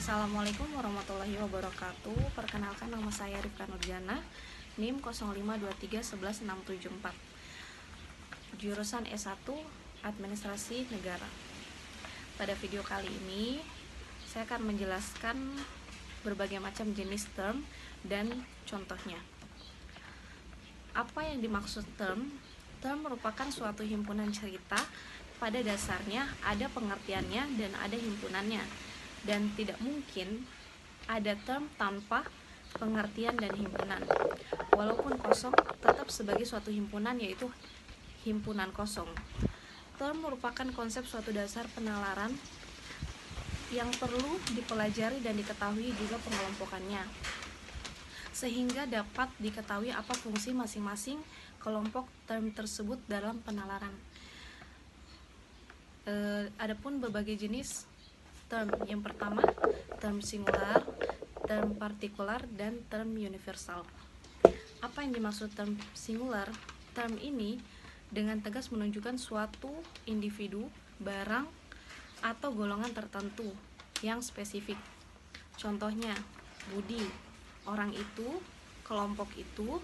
Assalamualaikum warahmatullahi wabarakatuh. Perkenalkan, nama saya Rifka Nurjana, NIM 0523111674, jurusan S1 Administrasi Negara. Pada video kali ini saya akan menjelaskan berbagai macam jenis term dan contohnya. Apa yang dimaksud term? Term merupakan suatu himpunan cerita. Pada dasarnya ada pengertiannya dan ada himpunannya, dan tidak mungkin ada term tanpa pengertian dan himpunan. Walaupun kosong, tetap sebagai suatu himpunan, yaitu himpunan kosong. Term merupakan konsep suatu dasar penalaran yang perlu dipelajari dan diketahui juga pengelompokannya, sehingga dapat diketahui apa fungsi masing-masing kelompok term tersebut dalam penalaran. Adapun berbagai jenis term. Yang pertama, term singular, term partikular, dan term universal. Apa yang dimaksud term singular? Term ini dengan tegas menunjukkan suatu individu, barang, atau golongan tertentu yang spesifik. Contohnya, Budi, orang itu, kelompok itu,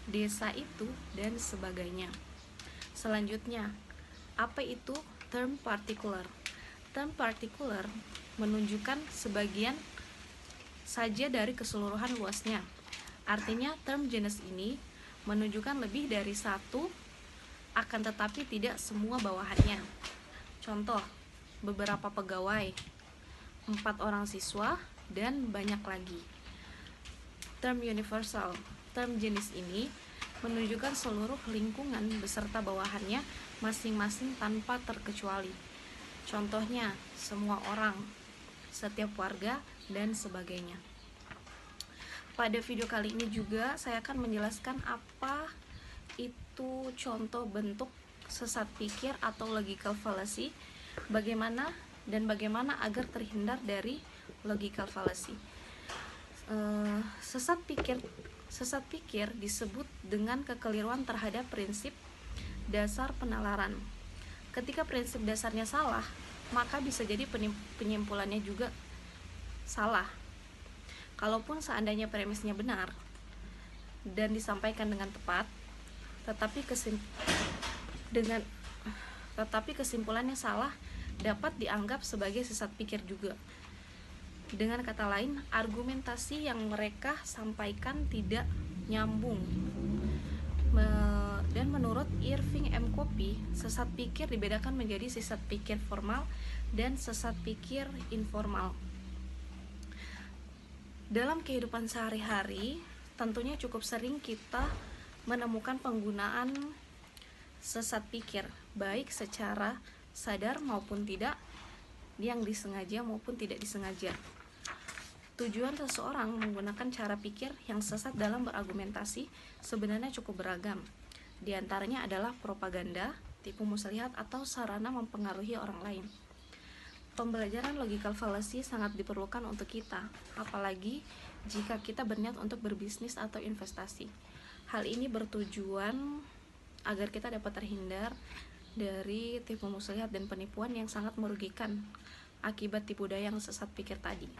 desa itu, dan sebagainya. Selanjutnya, apa itu term partikular? Term partikular menunjukkan sebagian saja dari keseluruhan luasnya. Artinya term jenis ini menunjukkan lebih dari satu, akan tetapi tidak semua bawahannya. Contoh, beberapa pegawai, 4 orang siswa, dan banyak lagi. Term universal. Term jenis ini menunjukkan seluruh lingkungan beserta bawahannya masing-masing tanpa terkecuali. Contohnya, semua orang, setiap warga, dan sebagainya. Pada video kali ini juga saya akan menjelaskan apa itu contoh bentuk sesat pikir atau logical fallacy, bagaimana agar terhindar dari logical fallacy. Sesat pikir disebut dengan kekeliruan terhadap prinsip dasar penalaran. Ketika prinsip dasarnya salah, maka bisa jadi penyimpulannya juga salah. Kalaupun seandainya premisnya benar dan disampaikan dengan tepat, tetapi kesimpulannya salah, dapat dianggap sebagai sesat pikir juga. Dengan kata lain, argumentasi yang mereka sampaikan tidak nyambung. Dan menurut Irving M. Kopy, sesat pikir dibedakan menjadi sesat pikir formal dan sesat pikir informal. Dalam kehidupan sehari-hari, tentunya cukup sering kita menemukan penggunaan sesat pikir, baik secara sadar maupun tidak, yang disengaja maupun tidak disengaja. Tujuan seseorang menggunakan cara pikir yang sesat dalam berargumentasi sebenarnya cukup beragam. Di antaranya adalah propaganda, tipu muslihat, atau sarana mempengaruhi orang lain. Pembelajaran logical fallacy sangat diperlukan untuk kita, apalagi jika kita berniat untuk berbisnis atau investasi. Hal ini bertujuan agar kita dapat terhindar dari tipu muslihat dan penipuan yang sangat merugikan akibat tipu daya yang sesat pikir tadi.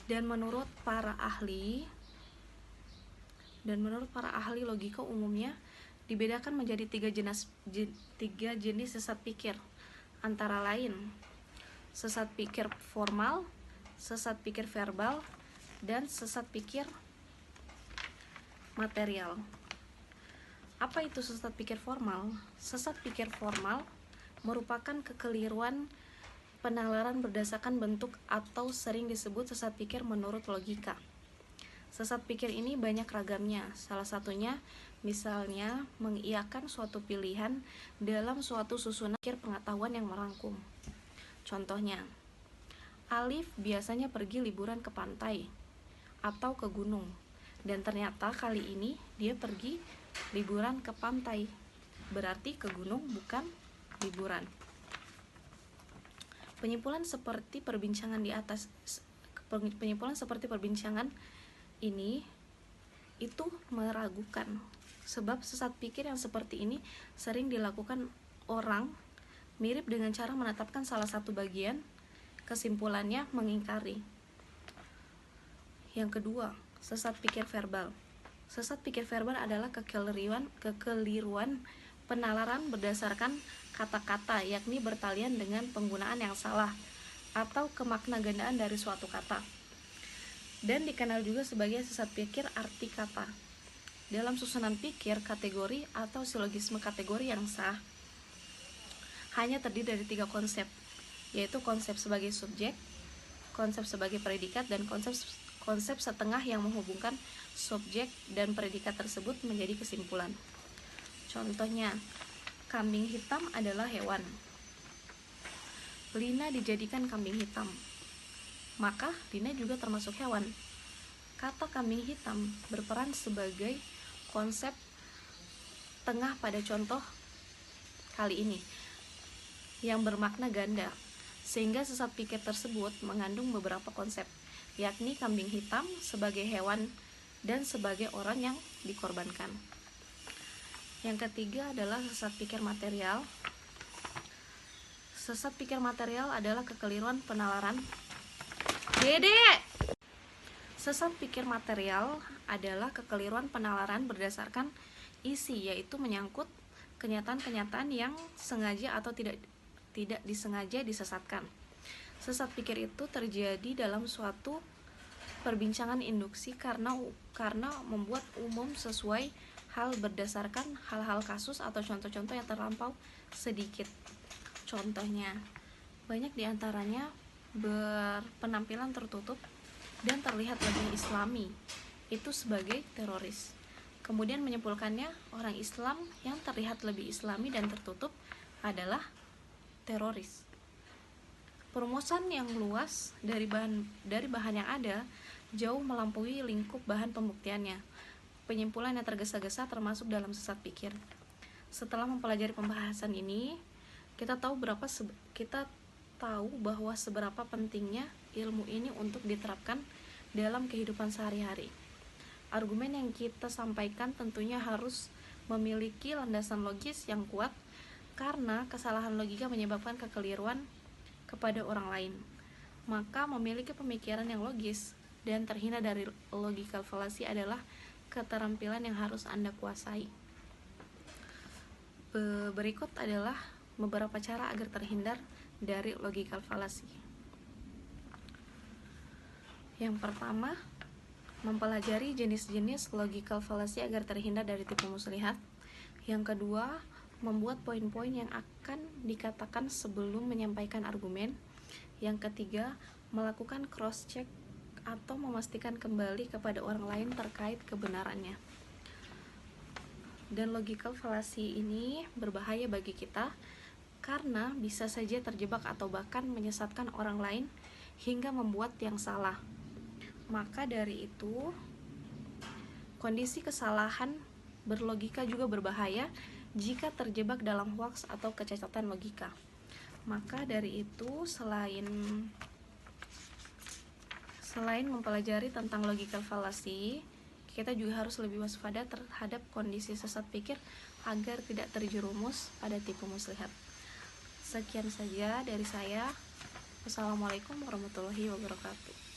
Dan menurut para ahli logika umumnya dibedakan menjadi tiga jenis sesat pikir, antara lain sesat pikir formal, sesat pikir verbal, dan sesat pikir material. Apa itu sesat pikir formal? Sesat pikir formal merupakan kekeliruan penalaran berdasarkan bentuk atau sering disebut sesat pikir menurut logika. Sesat pikir ini banyak ragamnya. Salah satunya misalnya mengiyakan suatu pilihan dalam suatu susunan pikir pengetahuan yang merangkum. Contohnya, Alif biasanya pergi liburan ke pantai atau ke gunung, dan ternyata kali ini dia pergi liburan ke pantai. Berarti ke gunung, bukan liburan. Penyimpulan seperti perbincangan ini itu meragukan, sebab sesat pikir yang seperti ini sering dilakukan orang mirip dengan cara menetapkan salah satu bagian Kesimpulannya mengingkari. Yang kedua, sesat pikir verbal. Sesat pikir verbal adalah kekeliruan penalaran berdasarkan kata-kata, yakni bertalian dengan penggunaan yang salah atau kemaknagandaan dari suatu kata. Dan dikenal juga sebagai sesat pikir arti kata. Dalam susunan pikir kategori atau silogisme kategori yang sah hanya terdiri dari 3 konsep, yaitu konsep sebagai subjek, konsep sebagai predikat, dan konsep setengah yang menghubungkan subjek dan predikat tersebut menjadi kesimpulan. Contohnya, kambing hitam adalah hewan. Lina dijadikan kambing hitam, maka Lina juga termasuk hewan. Kata kambing hitam berperan sebagai konsep tengah pada contoh kali ini yang bermakna ganda, sehingga sesat pikir tersebut mengandung beberapa konsep, yakni kambing hitam sebagai hewan dan sebagai orang yang dikorbankan. Yang ketiga adalah sesat pikir material. Sesat pikir material adalah kekeliruan penalaran. Sesat pikir material adalah kekeliruan penalaran berdasarkan isi, yaitu menyangkut kenyataan-kenyataan yang sengaja atau tidak disengaja disesatkan. Sesat pikir itu terjadi dalam suatu perbincangan induksi karena membuat umum sesuai hal berdasarkan hal-hal kasus atau contoh-contoh yang terlampau sedikit. Contohnya, banyak diantaranya berpenampilan tertutup dan terlihat lebih islami, itu sebagai teroris. Kemudian menyimpulkannya, orang Islam yang terlihat lebih islami dan tertutup adalah teroris. Perumusan yang luas dari bahan yang ada jauh melampaui lingkup bahan pembuktiannya. Penyimpulan yang tergesa-gesa termasuk dalam sesat pikir. Setelah mempelajari pembahasan ini, kita tahu bahwa seberapa pentingnya ilmu ini untuk diterapkan dalam kehidupan sehari-hari. Argumen yang kita sampaikan tentunya harus memiliki landasan logis yang kuat, karena kesalahan logika menyebabkan kekeliruan kepada orang lain. Maka memiliki pemikiran yang logis dan terhindar dari logical fallacy adalah keterampilan yang harus Anda kuasai. Berikut adalah beberapa cara agar terhindar dari logical fallacy. Yang pertama, mempelajari jenis-jenis logical fallacy agar terhindar dari tipu muslihat. Yang kedua, membuat poin-poin yang akan dikatakan sebelum menyampaikan argumen. Yang ketiga, melakukan cross-check atau memastikan kembali kepada orang lain terkait kebenarannya. Dan logical fallacy ini berbahaya bagi kita karena bisa saja terjebak atau bahkan menyesatkan orang lain hingga membuat yang salah. Maka dari itu, kondisi kesalahan berlogika juga berbahaya jika terjebak dalam hoax atau kecacatan logika. Maka dari itu, selain mempelajari tentang logical fallacy, kita juga harus lebih waspada terhadap kondisi sesat pikir agar tidak terjerumus pada tipu muslihat. Sekian saja dari saya. Wassalamualaikum warahmatullahi wabarakatuh.